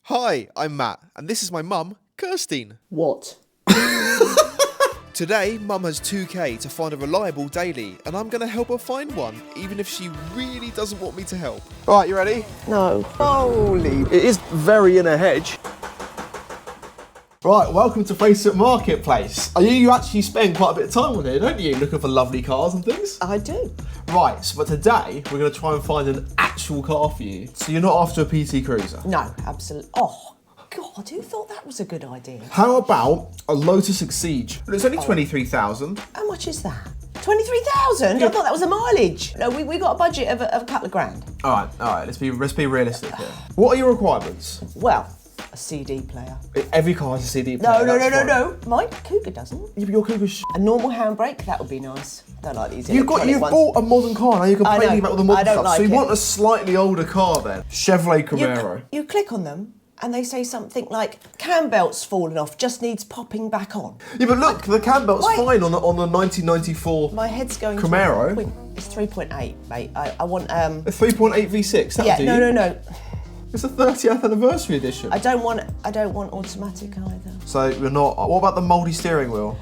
Hi, I'm Matt, and this is my mum, Kirstine. What? Today, Mum has 2k to find a reliable daily, and I'm going to help her find one, even if she really doesn't want me to help. Alright, you ready? No. Holy. It is very in a hedge. Right, welcome to Facebook Marketplace. You actually spend quite a bit of time on here, don't you? Looking for lovely cars and things? I do. Right, but today, we're going to try and find an actual car for you. So you're not after a PT Cruiser? No, absolutely. Oh, God, who thought that was a good idea? How about a Lotus Exige? It's only 23,000. How much is that? 23,000? Yeah. I thought that was a mileage. No, we got a budget of a couple of grand. All right. Let's be realistic here. What are your requirements? Well, a CD player. Every car has a CD player. No. My Cougar doesn't. Yeah, but your Cougar's A normal handbrake, that would be nice. I don't like these You've electronic ones. bought a modern car, now you're complaining know, about all the modern I don't stuff. like So you it. want a slightly older car then? Chevrolet Camaro. You click on them and they say something like, cam belt's fallen off, just needs popping back on. Yeah, but look, the cam belt's Why- fine on the 1994 My head's going Camaro. to... It's 3.8, mate. I want... A 3.8 V6, that'll Yeah, do no. you. It's a 30th anniversary edition. I don't want automatic either. So you're not... What about the mouldy steering wheel?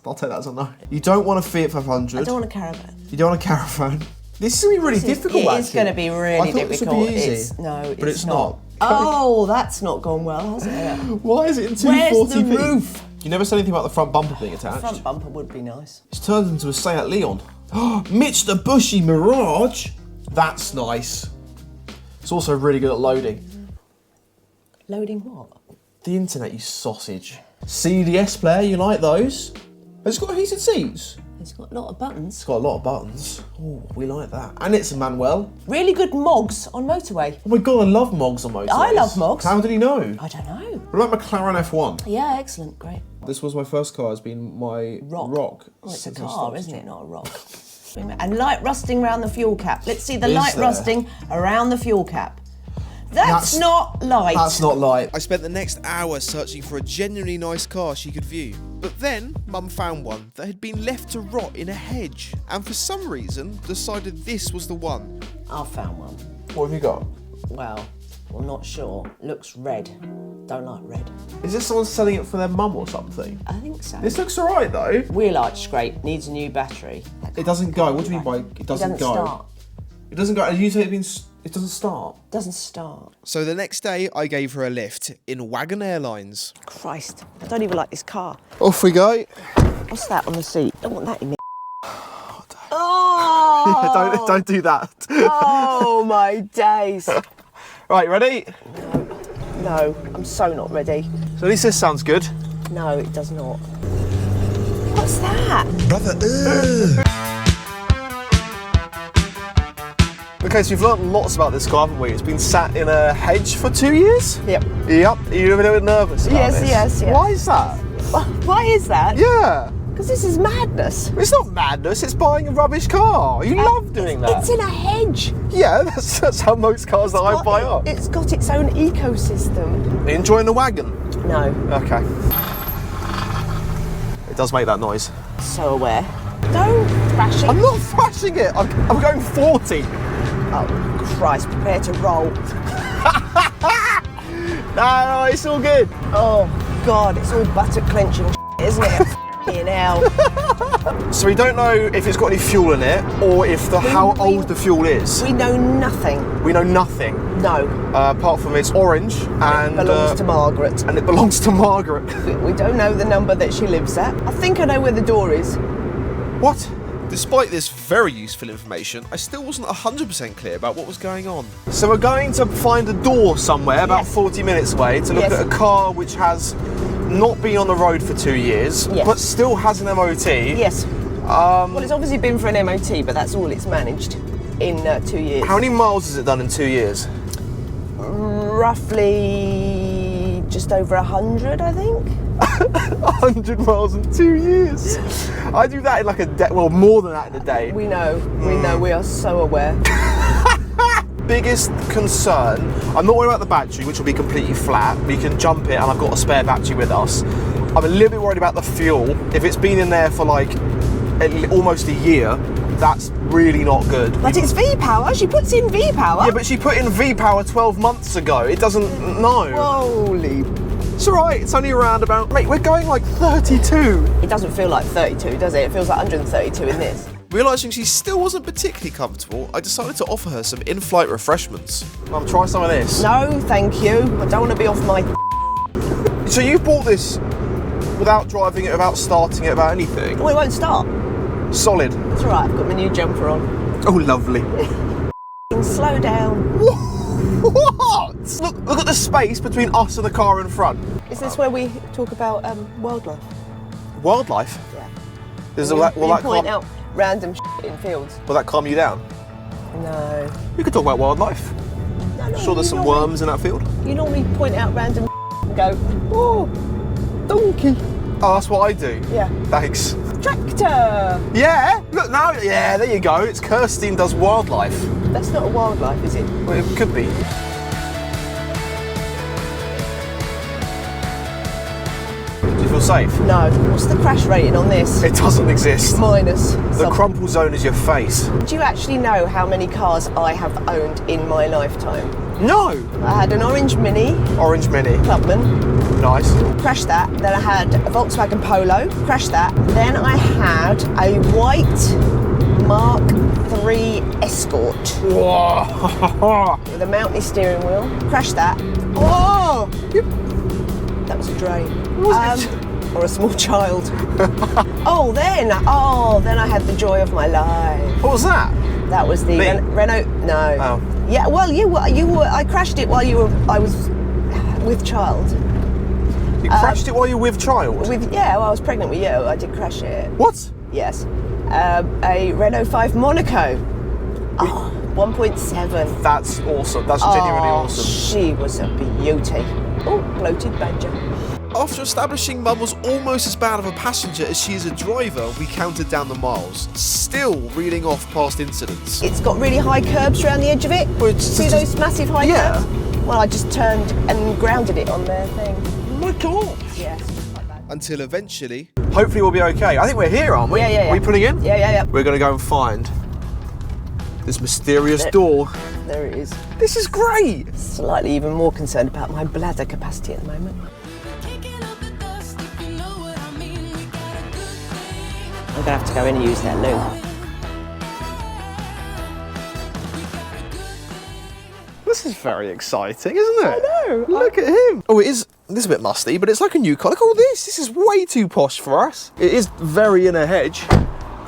I'll take that as a no. You don't want a Fiat 500. I don't want a caravan. You don't want a caravan. This is going to be really difficult, It is actually. going to be really I thought difficult. this would be easy. It's but it's not. Oh, that's not gone well, has it? Why is it in 240p? Where's the roof? You never said anything about the front bumper being attached. Front bumper would be nice. It's turned into a Seat Leon. Mitch the Bushy Mirage. That's nice. It's also really good at loading. Loading what? The internet, you sausage. CDS player, you like those? It's got heated seats. It's got a lot of buttons. It's got a lot of buttons. Oh, we like that. And it's a manual. Really good mogs on motorway. Oh my god, I love Mogs on motorways. I love Mogs. How did he know? I don't know. What about McLaren F1? Yeah, excellent, great. This was my first car, has been my rock. Well, it's a since I car, started. isn't it? Not a rock. And light rusting around the fuel cap. Let's see the Is light there? rusting around the fuel cap. That's not light. That's not light. I spent the next hour searching for a genuinely nice car she could view. But then, Mum found one that had been left to rot in a hedge, and for some reason decided this was the one. I found one. What have you got? Well, I'm not sure. Looks red. Don't like red. Is this someone selling it for their mum or something? I think so. This looks alright though. Wheel arch scrape needs a new battery. It doesn't go. What do you mean by it doesn't go? Start. It doesn't go. And you say it doesn't start. Doesn't start. So the next day, I gave her a lift in Wagon Airlines. Christ, I don't even like this car. Off we go. What's that on the seat? Don't want that in there. Oh! don't do that. Oh my days. Right, ready? No, I'm so not ready. So at least this sounds good. No, it does not. What's that? Okay, so we've learnt lots about this car, haven't we? It's been sat in a hedge for 2 years? Yep. Yep. Are you a little bit nervous about Yes, this? yes. Why is that? Why is that? Yeah. Because this is madness. It's not madness, it's buying a rubbish car. You love doing that. It's in a hedge. Yeah, that's how most cars that I buy are. It's got its own ecosystem. Are you enjoying the wagon? No, Okay. It does make that noise. so aware. Don't thrash it. I'm not thrashing it. I'm going 40. Oh, Christ, prepare to roll. No, it's all good. Oh, God, it's all butter clenching, isn't it? F***ing hell. So we don't know if it's got any fuel in it or if how old the fuel is. We know nothing. We know nothing No. apart from it's orange and Belongs to Margaret. and it belongs to Margaret. We don't know the number that she lives at. I think I know where the door is. What? Despite this very useful information, I still wasn't 100% clear about what was going on. So we're going to find a door somewhere about Yes. 40 minutes away to look Yes. at a car which has not been on the road for 2 years, Yes. but still has an MOT. Yes. Well, it's obviously been for an MOT, but that's all it's managed in 2 years. How many miles has it done in 2 years? Roughly just over 100, I think. 100 miles in 2 years. I do that in like a day, well, more than that in a day. We know, we are so aware. Biggest concern, I'm not worried about the battery, which will be completely flat. We can jump it and I've got a spare battery with us. I'm a little bit worried about the fuel. If it's been in there for like almost a year, That's really not good. But it's V-Power. She puts in V-Power. Yeah, but she put in V-Power 12 months ago. It doesn't, no. Holy. It's all right, it's only around about, mate, we're going like 32. It doesn't feel like 32, does it? It feels like 132 in this. Realising she still wasn't particularly comfortable, I decided to offer her some in-flight refreshments. Mum, try some of this. No, thank you. I don't want to be off my... So you bought this without driving it, without starting it, without anything? Well, it won't start. Solid. It's all right, I've got my new jumper on. Oh, lovely. Slow down. What? Look at the space between us and the car in front. Is this where we talk about wildlife? Wildlife? Yeah. Will You that point calm, out random shit in fields. will that calm you down? No. We could talk about wildlife. No, Sure there's you some normally- worms in that field? You normally point out random and go, oh, donkey. Oh, that's what I do. Yeah. Thanks. Tractor. Yeah, look now, yeah, there you go. It's Kirstine Does Wildlife. That's not a wildlife, is it? Well, it could be. Do you feel safe? No. What's the crash rating on this? It doesn't exist. Minus. The something. crumple zone is your face. Do you actually know how many cars I have owned in my lifetime? No! I had an orange Mini, Orange Mini. Clubman, Nice. crashed that. Then I had a Volkswagen Polo, crashed that. Then I had a white Mark III Escort Whoa. with a mounty steering wheel, crashed that. Oh! That was a drain. Or a small child. then I had the joy of my life. What was that? That was the Me? Renault. No. Oh. Yeah. Well, you were. I crashed it while I was with child. You crashed it while you were with child? Well, I was pregnant with you. I did crash it. What? Yes. A Renault 5 Monaco. 1.7. That's awesome. That's genuinely awesome. She was a beauty. Oh, bloated badger. After establishing Mum was almost as bad of a passenger as she is a driver, we counted down the miles, still reeling off past incidents. It's got really high curbs around the edge of it. Well, it's See just- those massive high Yeah. curbs? Well, I just turned and grounded it on their thing. Oh my god. Yeah. Until eventually, Hopefully we'll be okay. I think we're here, aren't we? Yeah. Are we putting in? Yeah. We're going to go and find this mysterious door. There it is. This is great. Slightly even more concerned about my bladder capacity at the moment. I'm gonna have to go in and use that loo. This is very exciting, isn't it? I know. Look at him. Oh, it is. This is a bit musty, but it's like a new car. Look at all this. This is way too posh for us. It is very in a hedge,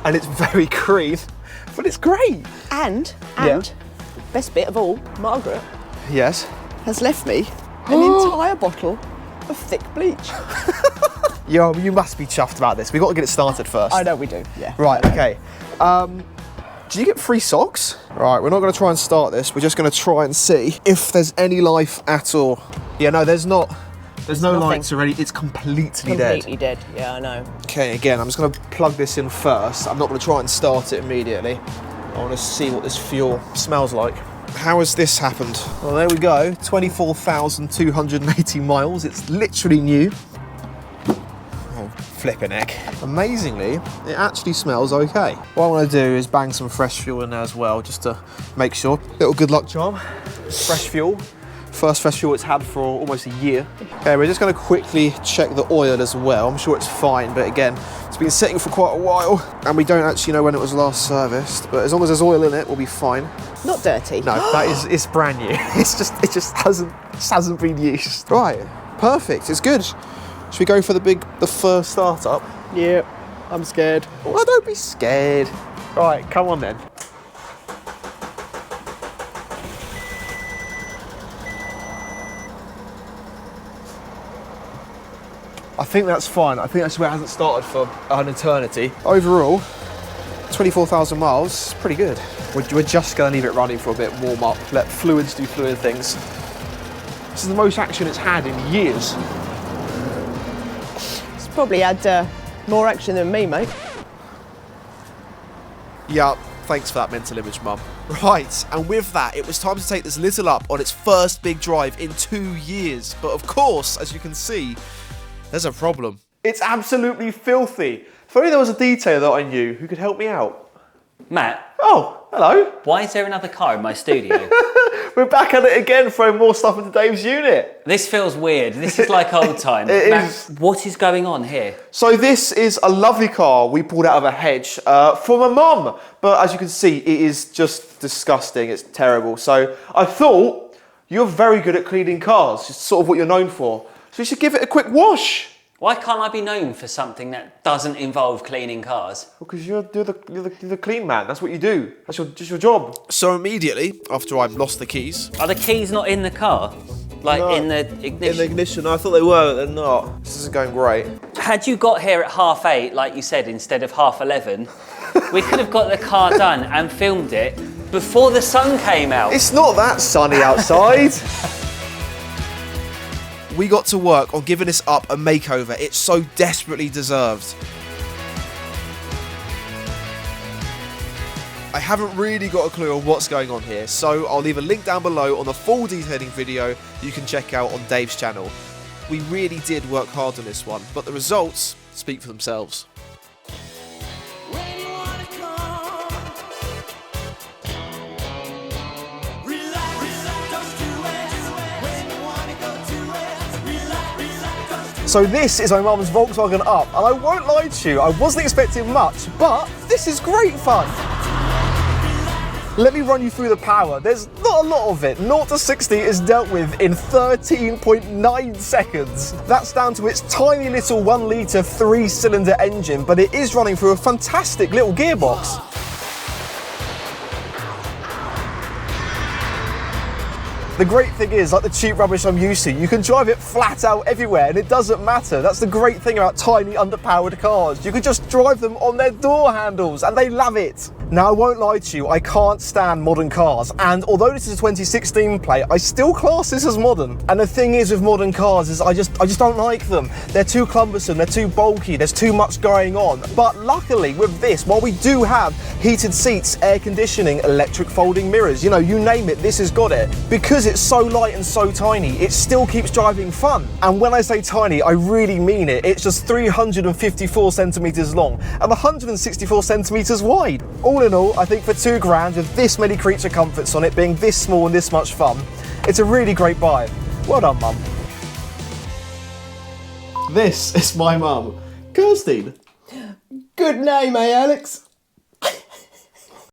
and it's very green, but it's great. And Yeah. best bit of all, Margaret Yes. has left me an entire bottle of thick bleach. Yo, you must be chuffed about this. We've got to get it started first. I know we do. Yeah. Right. Okay. Do you get free socks? Right, we're not going to try and start this. We're just going to try and see if there's any life at all. Yeah, no, there's not. There's no Nothing. lights already. It's completely Completely dead. Yeah, I know. Okay, again, I'm just going to plug this in first. I'm not going to try and start it immediately. I want to see what this fuel smells like. How has this happened? Well, there we go. 24,280 miles. It's literally new. Oh, flipping heck. Amazingly, it actually smells okay. What I want to do is bang some fresh fuel in there as well, just to make sure. Little good luck charm. Fresh fuel. First fresh fuel it's had for almost a year. Okay, we're just going to quickly check the oil as well. I'm sure it's fine, but again, it's been sitting for quite a while, and we don't actually know when it was last serviced. But as long as there's oil in it, we'll be fine. Not dirty. No, it's brand new. It just hasn't been used. Right, perfect. It's good. Should we go for the first startup? Yep. I'm scared. Well, don't be scared. Right, come on then. I think that's fine. I think that's where it hasn't started for an eternity. Overall, 24,000 miles, pretty good. We're just going to leave it running for a bit, warm up, let fluids do fluid things. This is the most action it's had in years. It's probably had more action than me, mate. Yup, thanks for that mental image, Mum. Right, and with that, it was time to take this little up on its first big drive in 2 years. But of course, as you can see, there's a problem. It's absolutely filthy. If only there was a detailer that I knew who could help me out. Matt, Oh, hello. why is there another car in my studio? We're back at it again, throwing more stuff into Dave's unit. This feels weird. This is like old times. It Matt, is. what is going on here? So this is a lovely car we pulled out of a hedge for my mum. But as you can see, it is just disgusting. It's terrible. So I thought you're very good at cleaning cars. It's sort of what you're known for. So you should give it a quick wash. Why can't I be known for something that doesn't involve cleaning cars? Because you're the clean man. That's what you do. That's just your job. So immediately after I lost the keys, Are the keys not in the car? Like No. in the ignition? In the ignition, I thought they were, but they're not. This isn't going great. Had you got here at 8:30, like you said, instead of 11:30, we could have got the car done and filmed it before the sun came out. It's not that sunny outside. we got to work on giving this up a makeover it so desperately deserved. I haven't really got a clue on what's going on here, so I'll leave a link down below on the full detailing video you can check out on Dave's channel. We really did work hard on this one, but the results speak for themselves. So this is my mum's Volkswagen Up, and I won't lie to you, I wasn't expecting much, but this is great fun. Let me run you through the power. There's not a lot of it. 0 to 60 is dealt with in 13.9 seconds. That's down to its tiny little 1 litre 3-cylinder engine, but it is running through a fantastic little gearbox. The great thing is, like the cheap rubbish I'm used to, you can drive it flat out everywhere and it doesn't matter. That's the great thing about tiny underpowered cars. You can just drive them on their door handles and they love it. Now I won't lie to you, I can't stand modern cars, and although this is a 2016 plate, I still class this as modern. And the thing is with modern cars is I just don't like them. They're too cumbersome, they're too bulky, there's too much going on. But luckily with this, while we do have heated seats, air conditioning, electric folding mirrors, you know, you name it, this has got it. Because it's so light and so tiny, it still keeps driving fun. And when I say tiny, I really mean it. It's just 354 centimeters long and 164 centimeters wide. All in all, I think for £2,000 with this many creature comforts on it, being this small and this much fun, it's a really great buy. Well done, Mum. This is my mum, Kirstine. Good name, eh, Alex?